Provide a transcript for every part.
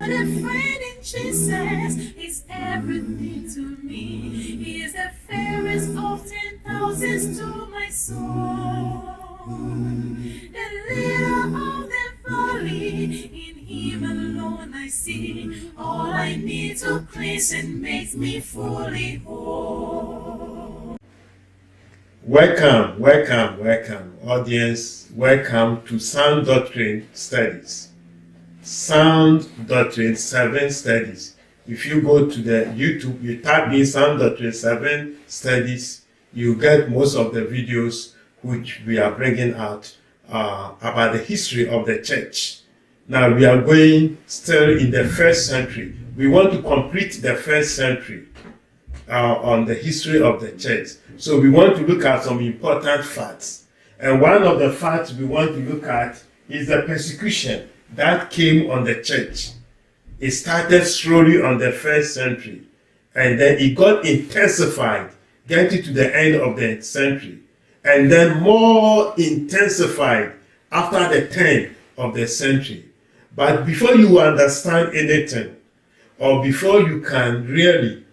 A friend in Jesus is everything to me. He is the fairest of 10,000s to my soul. The leader of the valley, in him alone I see all I need to cleanse and make me fully whole. Welcome, audience. Welcome to Sound Doctrine Studies. Sound Doctrine 7 Studies. If you go to the YouTube, you type in Sound Doctrine 7 Studies, you get most of the videos which we are bringing out about the history of the church. Now we are going still in the first century. We want to complete the first century on the history of the church. So we want to look at some important facts. And one of the facts we want to look at is the persecution that came on the church. It started slowly on the first century, and then it got intensified, getting to the end of the century, and then more intensified after the turn of the century. But before you understand anything, or before you can really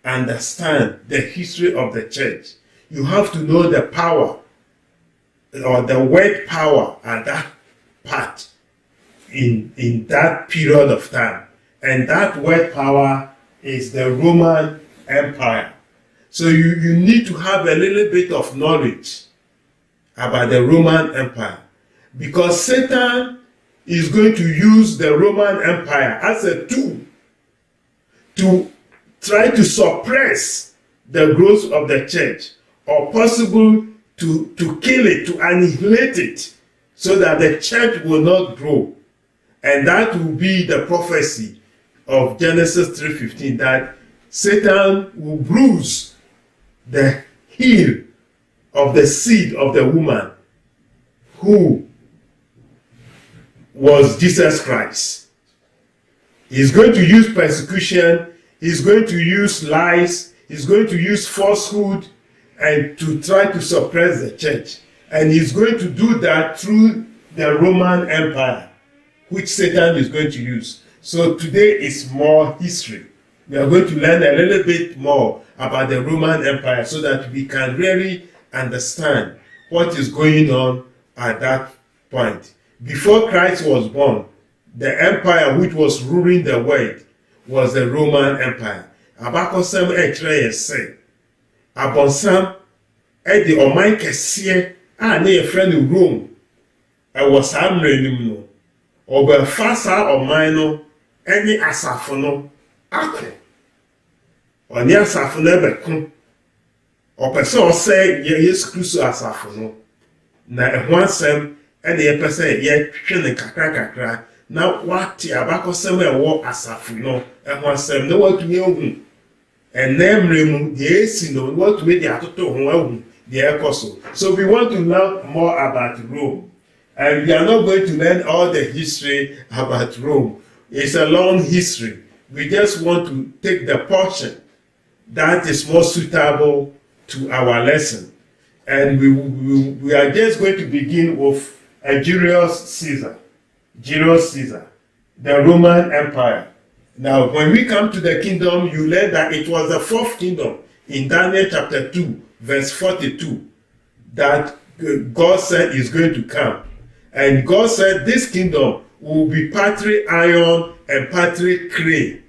understand the history of the church, you have to know the power, or the word power at that part in that period of time. And that word power is the Roman Empire. So you need to have a little bit of knowledge about the Roman Empire, because Satan is going to use the Roman Empire as a tool to try to suppress the growth of the church, or possible to kill it, to annihilate it, so that the church will not grow. And that will be the prophecy of Genesis 3:15, that Satan will bruise the heel of the seed of the woman who was Jesus Christ. He's going to use persecution, he's going to use lies, he's going to use falsehood, and to try to suppress the church. And he's going to do that through the Roman Empire, which Satan is going to use. So today is more history. We are going to learn a little bit more about the Roman Empire so that we can really understand what is going on at that point. Before Christ was born, the empire which was ruling the world was the Roman Empire. Abakosem ekyerɛ yɛ sɛ, abonsam ɛde ɔman kɛseɛ a ne yɛfrɛ no Rome ɛwɔ saa mmerɛ nim no, ɔbɛfa saa ɔman no ɛne asafo no ako. Ɔne asafo no ɛbɛko. Ɔpɛ sɛ ɔsɛe Yesu Kristo asafo no. Na ɛho asɛm ɛne yɛpɛ sɛ yɛhwɛ ne kakra na wate abakɔsɛm a ɛwɔ asafo no ɛho asɛm na watumi ahu ɛnɛ mmerɛ mu deɛ esi no watumi de atoto ho ahu deɛ ɛkɔ so. So we want to learn more about Rome. And we are not going to learn all the history about Rome. It's a long history. We just want to take the portion that is more suitable to our lesson. And we are just going to begin with Julius Caesar. Julius Caesar, the Roman Empire. Now, when we come to the kingdom, you learn that it was the fourth kingdom in Daniel chapter 2, verse 42, that God said is going to come. And God said this kingdom will be partly iron and partly clay.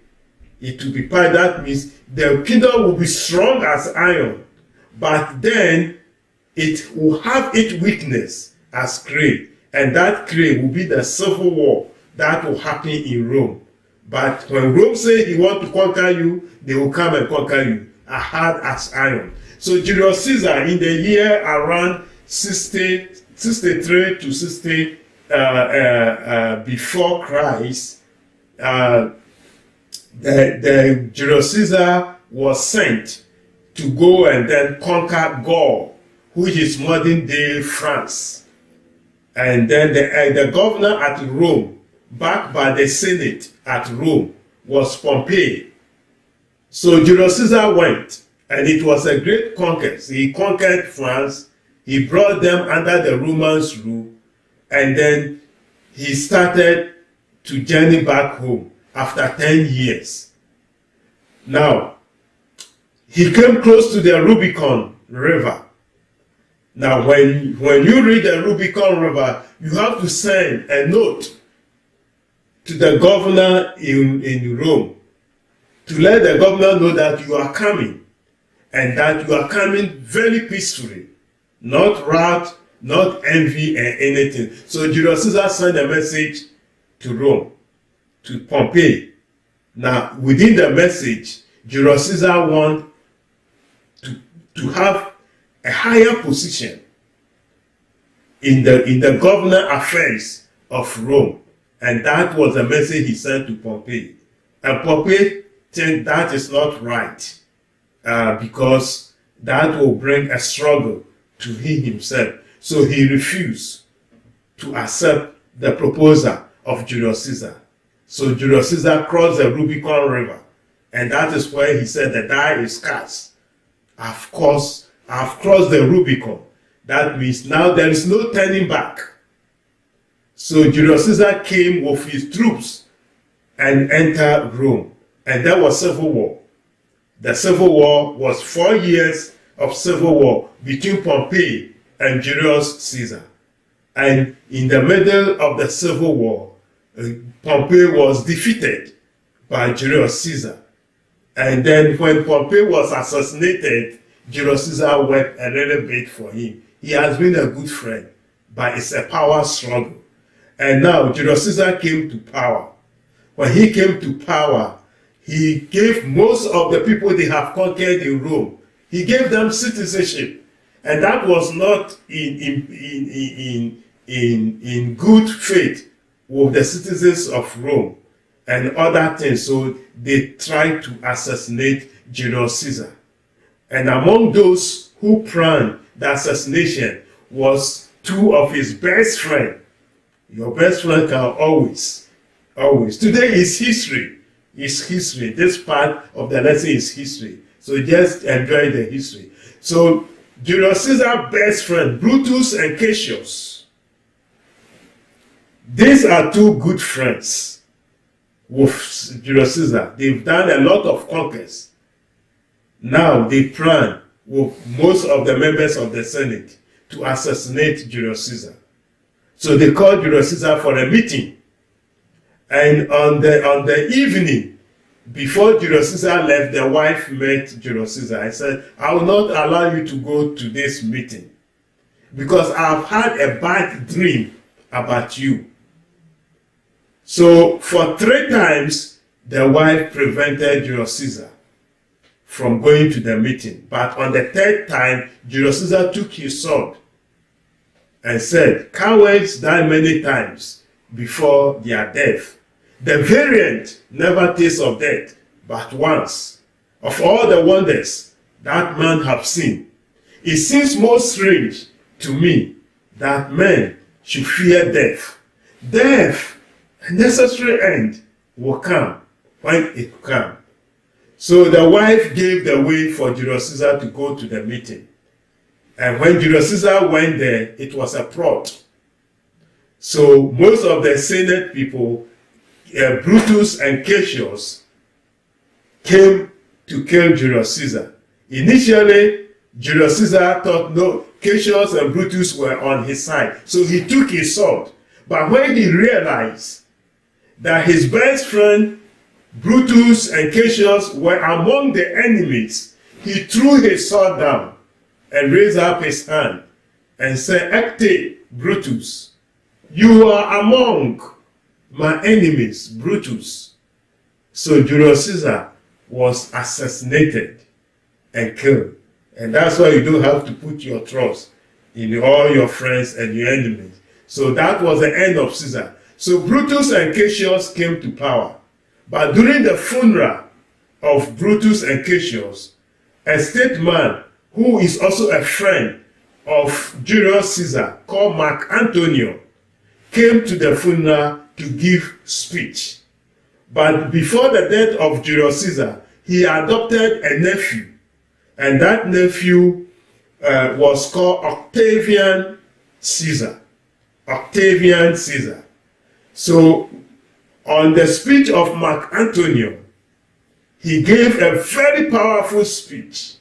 It will be part, that means the kingdom will be strong as iron, but then it will have its weakness as clay. And that clay will be the civil war that will happen in Rome. But when Rome say he want to conquer you, they will come and conquer you, as hard as iron. So Julius Caesar, in the year around 63 to 60 before Christ, the Julius Caesar was sent to go and then conquer Gaul, which is modern day France. And then the governor at Rome, backed by the Senate at Rome, was Pompey. So Julius Caesar went, and it was a great conquest. He conquered France, he brought them under the Romans' rule, and then he started to journey back home. after 10 years. Now, he came close to the Rubicon River. Now, when you read the Rubicon River, you have to send a note to the governor in Rome to let the governor know that you are coming, and that you are coming very peacefully, not wrath, not envy and anything. So Julius Caesar sent a message to Rome, to Pompey. Now, within the message, Julius Caesar wanted to have a higher position in the governor affairs of Rome. And that was the message he sent to Pompey. And Pompey think that is not right, because that will bring a struggle to him himself. So he refused to accept the proposal of Julius Caesar. So Julius Caesar crossed the Rubicon River, and that is where he said, the die is cast. I've crossed the Rubicon. That means now there is no turning back. So Julius Caesar came with his troops and entered Rome. And there was civil war. The civil war was 4 years of civil war between Pompey and Julius Caesar. And in the middle of the civil war, Pompey was defeated by Julius Caesar. And then when Pompey was assassinated, Julius Caesar wept a little bit for him. He has been a good friend, but it's a power struggle. And now Julius Caesar came to power. When he came to power, he gave most of the people they have conquered in Rome, he gave them citizenship. And that was not in good faith with the citizens of Rome and other things. So they tried to assassinate Julius Caesar. And among those who planned the assassination was two of his best friends. Your best friend can always. Today is history. It's history. This part of the lesson is history. So just enjoy the history. So Julius Caesar's best friend, Brutus and Cassius. These are two good friends with Julius Caesar. They've done a lot of conquests. Now they plan with most of the members of the Senate to assassinate Julius Caesar. So they called Julius Caesar for a meeting. And on the evening, before Julius Caesar left, the wife met Julius Caesar. I said, I will not allow you to go to this meeting because I've had a bad dream about you. So for 3 times, the wife prevented Julius Caesar from going to the meeting. But on the 3rd time, Julius Caesar took his sword and said, cowards die many times before their death. The variant never tastes of death, but once. Of all the wonders that man have seen, it seems most strange to me that men should fear death. Death, a necessary end, will come when it comes. So the wife gave the way for Julius Caesar to go to the meeting. And when Julius Caesar went there, it was a plot. So most of the Senate people, Brutus and Cassius, came to kill Julius Caesar. Initially, Julius Caesar thought, no, Cassius and Brutus were on his side. So he took his sword. But when he realized that his best friend, Brutus and Cassius, were among the enemies, he threw his sword down and raised up his hand and said, Ecte, Brutus, you are among my enemies, Brutus. So Julius Caesar was assassinated and killed. And that's why you don't have to put your trust in all your friends and your enemies. So that was the end of Caesar. So Brutus and Cassius came to power. But during the funeral of Brutus and Cassius, a statesman who is also a friend of Julius Caesar called Mark Antonio came to the funeral to give speech. But before the death of Julius Caesar, he adopted a nephew. And that nephew was called Octavian Caesar. Octavian Caesar. So On the speech of Mark Antonio, he gave a very powerful speech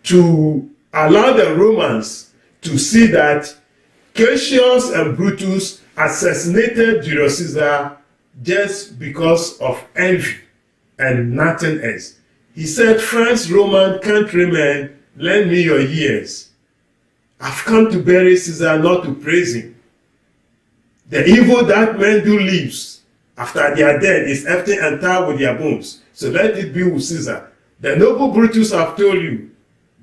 to allow the Romans to see that Cassius and Brutus assassinated Julius Caesar just because of envy and nothing else. He said, "Friends, Roman countrymen, lend me your ears. I've come to bury Caesar, not to praise him. The evil that men do lives after they are dead is often entire with their bones. So let it be with Caesar. The noble Brutus have told you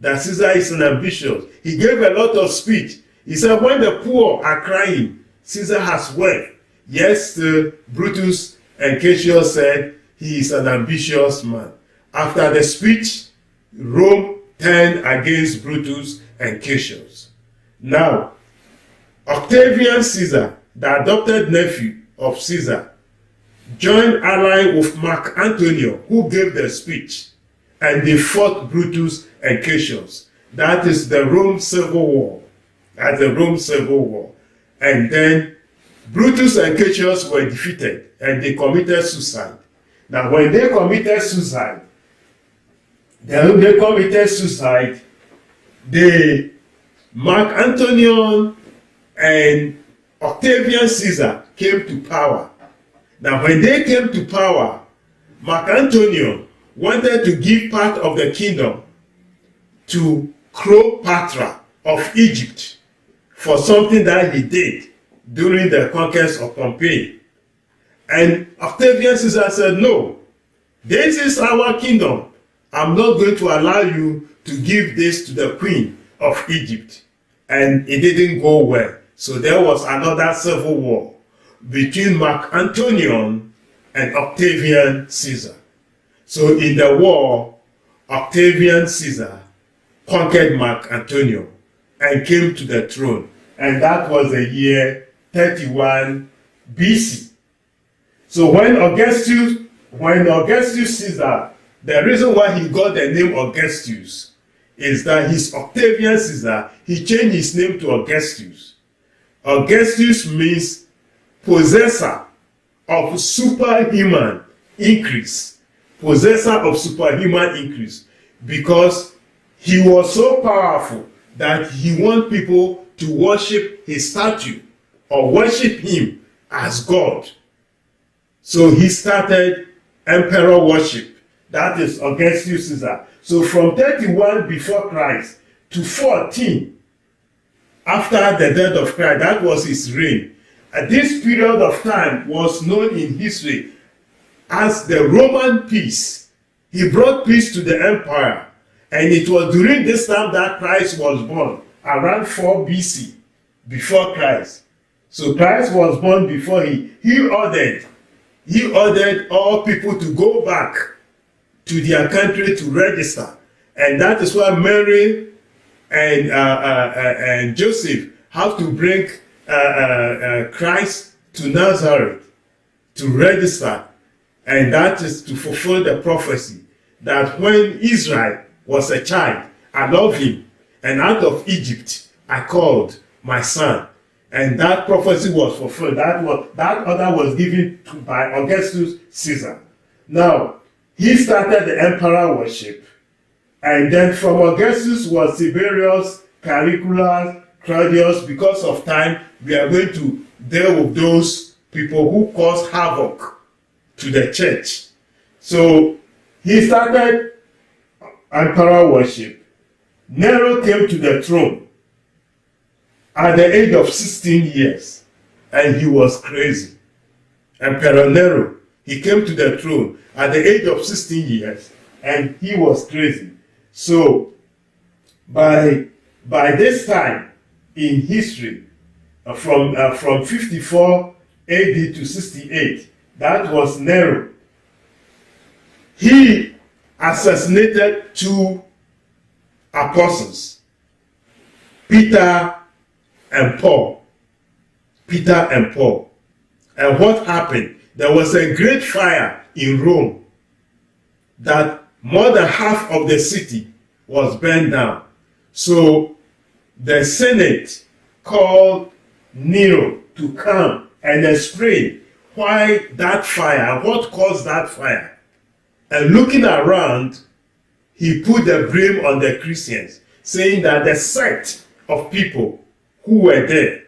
that Caesar is an ambitious." He gave a lot of speech. He said, when the poor are crying, Caesar has wealth. Yes, Brutus and Cassius said he is an ambitious man. After the speech, Rome turned against Brutus and Cassius. Now, Octavian Caesar, the adopted nephew of Caesar, joined ally with Mark Antonio, who gave the speech, and they fought Brutus and Cassius. That is the Rome Civil War. That's the Rome Civil War. And then Brutus and Cassius were defeated, and they committed suicide. Now, when they committed suicide, Mark Antonio and Octavian Caesar came to power. Now, when they came to power, Mark Antonio wanted to give part of the kingdom to Cleopatra of Egypt for something that he did during the conquest of Pompeii. And Octavian Caesar said, "No, this is our kingdom. I'm not going to allow you to give this to the queen of Egypt." And it didn't go well. So there was another civil war between Mark Antonio and Octavian Caesar. So in the war, Octavian Caesar conquered Mark Antonio and came to the throne. And that was the year 31 BC. So when Augustus Caesar, the reason why he got the name Augustus is that he's Octavian Caesar, he changed his name to Augustus. Augustus means possessor of superhuman increase. Possessor of superhuman increase. Because he was so powerful that he wanted people to worship his statue or worship him as God. So he started emperor worship. That is Augustus Caesar. So from 31 before Christ to 14 after the death of Christ, that was his reign. At this period of time was known in history as the Roman peace. He brought peace to the empire. And it was during this time that Christ was born, around 4 BC, before Christ. So Christ was born before he ordered all people to go back to their country to register. And that is why Mary and Joseph have to bring Christ to Nazareth to register. And that is to fulfill the prophecy that when Israel was a child, I loved him, and out of Egypt I called my son. And that prophecy was fulfilled. That order was given by Augustus Caesar. Now, he started the emperor worship. And then from Augustus was Tiberius, Caligula, Claudius. Because of time, we are going to deal with those people who caused havoc to the church. So he started emperor worship. Nero came to the throne at the age of 16 years, and he was crazy. Emperor Nero, he came to the throne at the age of 16 years, and he was crazy. So by this time in history, from 54 AD to 68, that was Nero. He assassinated 2 apostles, Peter and Paul. And what happened? There was a great fire in Rome that more than half of the city was burned down. So the Senate called Nero to come and explain why that fire, what caused that fire. And looking around, he put the blame on the Christians, saying that the sect of people who were there,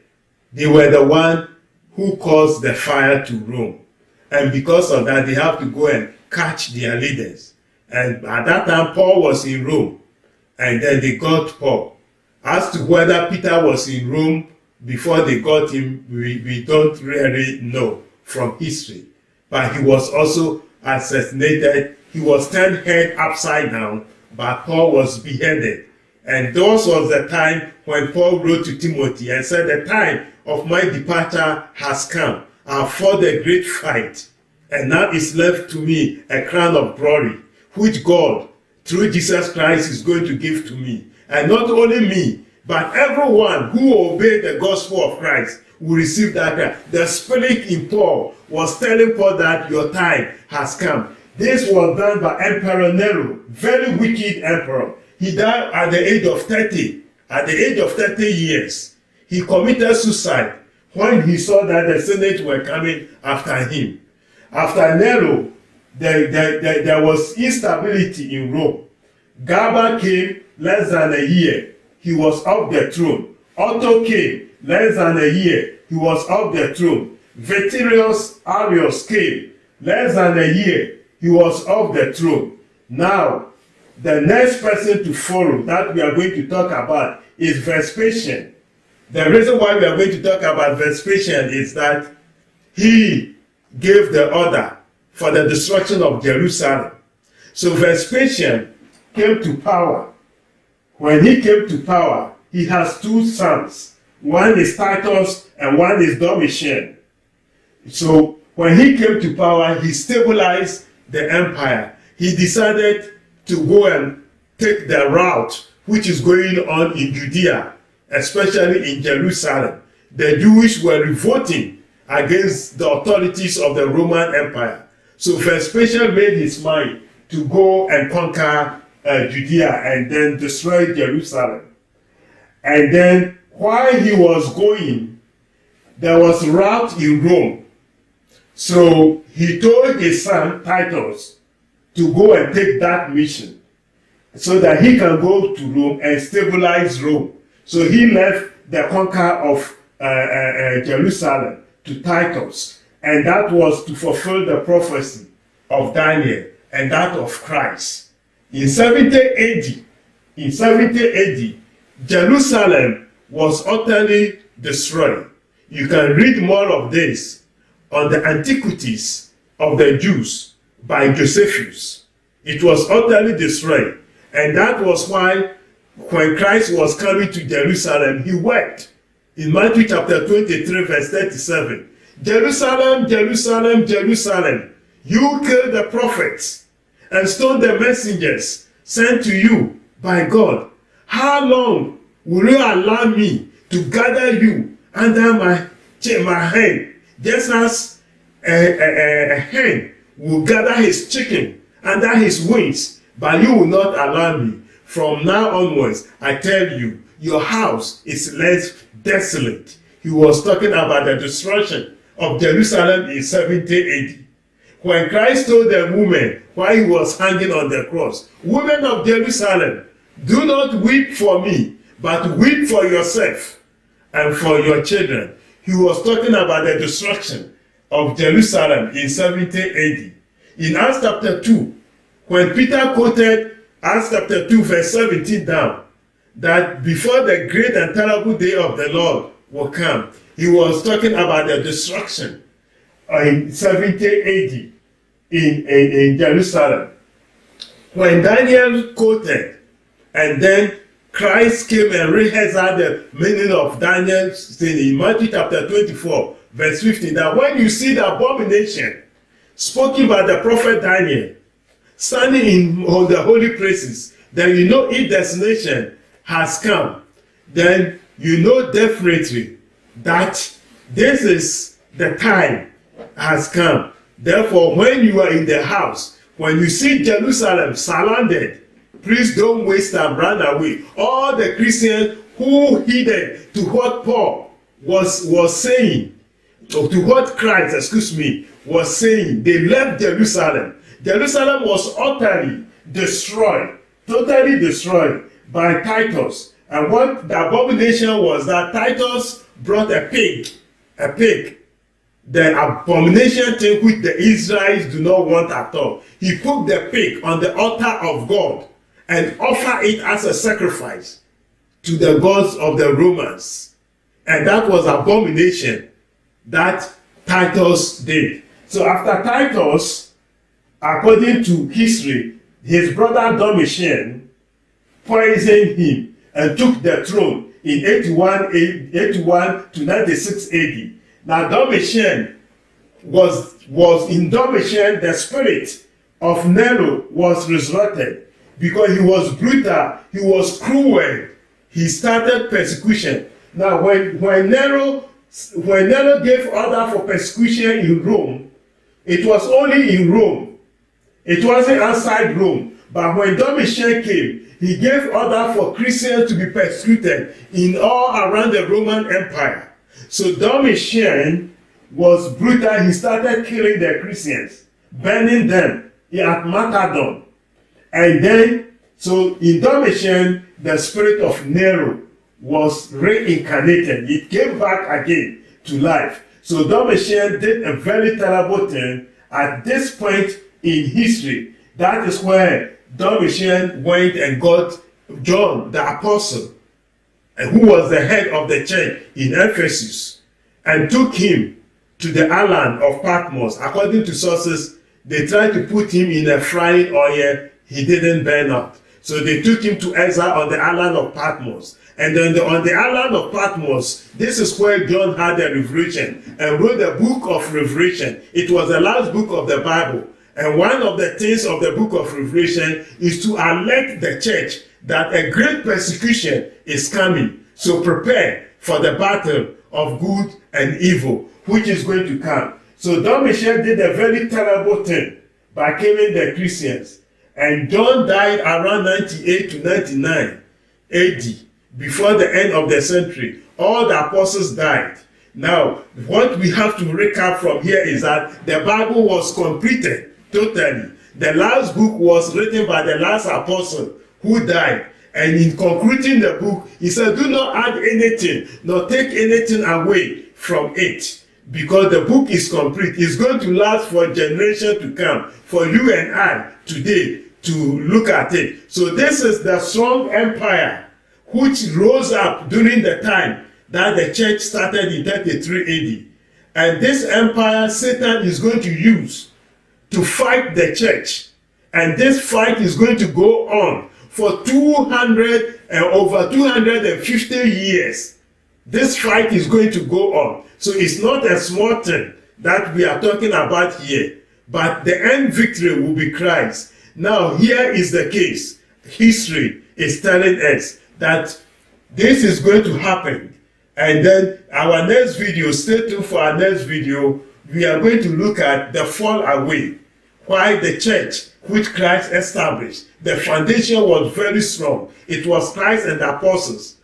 they were the one who caused the fire to Rome. And because of that, they have to go and catch their leaders. And at that time, Paul was in Rome. And then they got Paul. As to whether Peter was in Rome before they got him, we don't really know from history. But he was also assassinated. He was turned head upside down, but Paul was beheaded. And this was the time when Paul wrote to Timothy and said, the time of my departure has come. I have fought a great fight, and now is left to me a crown of glory, which God, through Jesus Christ, is going to give to me. And not only me, but everyone who obeyed the gospel of Christ will receive that crown. The Spirit in Paul was telling Paul that your time has come. This was done by Emperor Nero, very wicked emperor. He died at the age of 30. At the age of 30 years, he committed suicide when he saw that the Senate were coming after him. After Nero, there was instability in Rome. Galba came less than a year. He was off the throne. Otto came less than a year. He was off the throne. Vetirius Arius came less than a year. He was off the throne. Now, the next person to follow that we are going to talk about is Vespasian. The reason why we are going to talk about Vespasian is that he gave the order for the destruction of Jerusalem. So Vespasian came to power. When he came to power, he has two sons. One is Titus and one is Domitian. So when he came to power, he stabilized the empire. He decided to go and take the route which is going on in Judea, especially in Jerusalem. The Jews were revolting against the authorities of the Roman Empire. So Vespasian made his mind to go and conquer Judea and then destroy Jerusalem. And then while he was going, there was rout in Rome. So he told his son Titus to go and take that mission so that he can go to Rome and stabilize Rome. So he left the conquer of Jerusalem to Titus, and that was to fulfill the prophecy of Daniel and that of Christ. In 70 AD, Jerusalem was utterly destroyed. You can read more of this on the Antiquities of the Jews by Josephus. It was utterly destroyed. And that was why when Christ was coming to Jerusalem, he wept. In Matthew chapter 23, verse 37, Jerusalem, Jerusalem, Jerusalem, you kill the prophets and stone the messengers sent to you by God. How long will you allow me to gather you under my hand, just as a hen will gather his chicken under his wings, but you will not allow me? From now onwards, I tell you, your house is left desolate. He was talking about the destruction of Jerusalem in 70 AD. When Christ told the woman while he was hanging on the cross, women of Jerusalem, do not weep for me, but weep for yourself and for your children. He was talking about the destruction of Jerusalem in 70 AD. In Acts chapter 2, when Peter quoted Acts chapter 2 verse 17 down, that before the great and terrible day of the Lord will come, he was talking about the destruction in 70 AD in Jerusalem. When Daniel quoted, and then Christ came and rehearsed the meaning of Daniel's thing in Matthew chapter 24, verse 15, that when you see the abomination spoken by the prophet Daniel standing on the holy places, then you know if destination has come. Then you know definitely that this is the time has come. Therefore, when you are in the house, when you see Jerusalem surrounded, please don't waste time, run away. All the Christians who heeded to what Paul was saying, to what Christ, was saying. They left Jerusalem. Jerusalem was utterly destroyed, totally destroyed by Titus. And what the abomination was that Titus brought a pig, the abomination thing which the Israelites do not want at all. He put the pig on the altar of God and offered it as a sacrifice to the gods of the Romans. And that was abomination that Titus did. So after Titus, according to history, his brother Domitian poisoned him and took the throne in 81 to 96 AD. Now Domitian was in Domitian, the spirit of Nero was resurrected because he was brutal, he was cruel, he started persecution. Now when Nero gave order for persecution in Rome, it was only in Rome. It wasn't outside Rome. But when Domitian came, he gave order for Christians to be persecuted in all around the Roman Empire. So Domitian was brutal. He started killing the Christians, burning them at martyrdom. And then, so in Domitian, the spirit of Nero was reincarnated. It came back again to life. So Domitian did a very terrible thing at this point in history. That is where Domitian went and got John the Apostle, who was the head of the church in Ephesus, and took him to the island of Patmos. According to sources, they tried to put him in a frying oil. He didn't burn up. So they took him to exile on the island of Patmos. And then on the island of Patmos, this is where John had a revelation and wrote the book of Revelation. It was the last book of the Bible. And one of the things of the book of Revelation is to alert the church that a great persecution is coming. So prepare for the battle of good and evil, which is going to come. So Domitian did a very terrible thing by killing the Christians. And John died around 98 to 99 AD, before the end of the century. All the apostles died. Now, what we have to recap from here is that the Bible was completed totally. The last book was written by the last apostle who died. And in concluding the book, he said, do not add anything, nor take anything away from it. Because the book is complete. It's going to last for generations to come, for you and I today to look at it. So this is the strong empire which rose up during the time that the church started in 33 AD. And this empire Satan is going to use to fight the church. And this fight is going to go on for over 250 years. This fight is going to go on. So it's not a small thing that we are talking about here. But the end victory will be Christ. Now here is the case. History is telling us that this is going to happen. And then our next video, stay tuned for our next video, we are going to look at the fall away. Why the church which Christ established, the foundation was very strong. It was Christ and the apostles.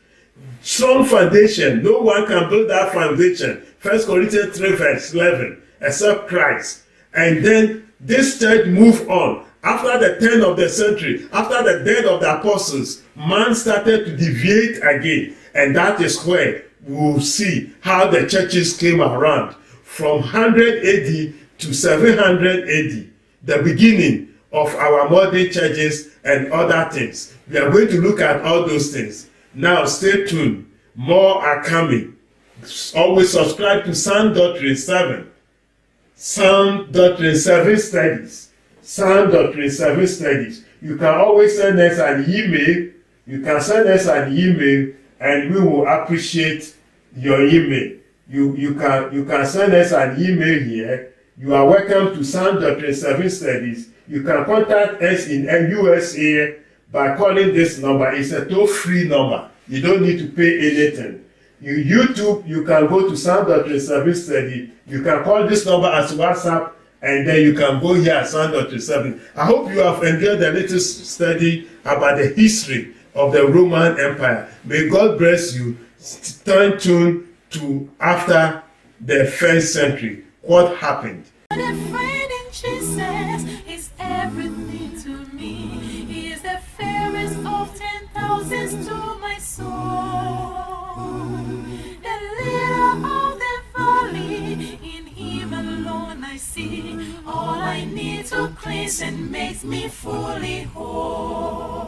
Strong foundation. No one can build that foundation. 1 Corinthians 3 verse 11, except Christ. And then this church moved on. After the turn of the century, after the death of the apostles, man started to deviate again. And that is where we will see how the churches came around. From 100 AD to 700 AD, the beginning of our modern churches and other things. We are going to look at all those things. Now stay tuned. More are coming. Always subscribe to Sound Doctrine 7. Sound Doctrine 7 Studies. Sound Doctrine 7 Studies. You can always send us an email. You can send us an email and we will appreciate your email. You can send us an email here. You are welcome to Sound Doctrine 7 Studies. You can contact us in USA by calling this number. It's a toll-free number. You don't need to pay anything. YouTube, you can go to Sound Doctrine 7 Study. You can call this number as WhatsApp, and then you can go here at Sound Doctrine 7. I hope you have enjoyed the latest study about the history of the Roman Empire. May God bless you. Turn tuned to after the first century. What happened? But a friend in Jesus is everything to me. He is the fairest of 10,000s to my soul. The leader of the valley, in him alone I see all I need to cleanse and makes me fully whole.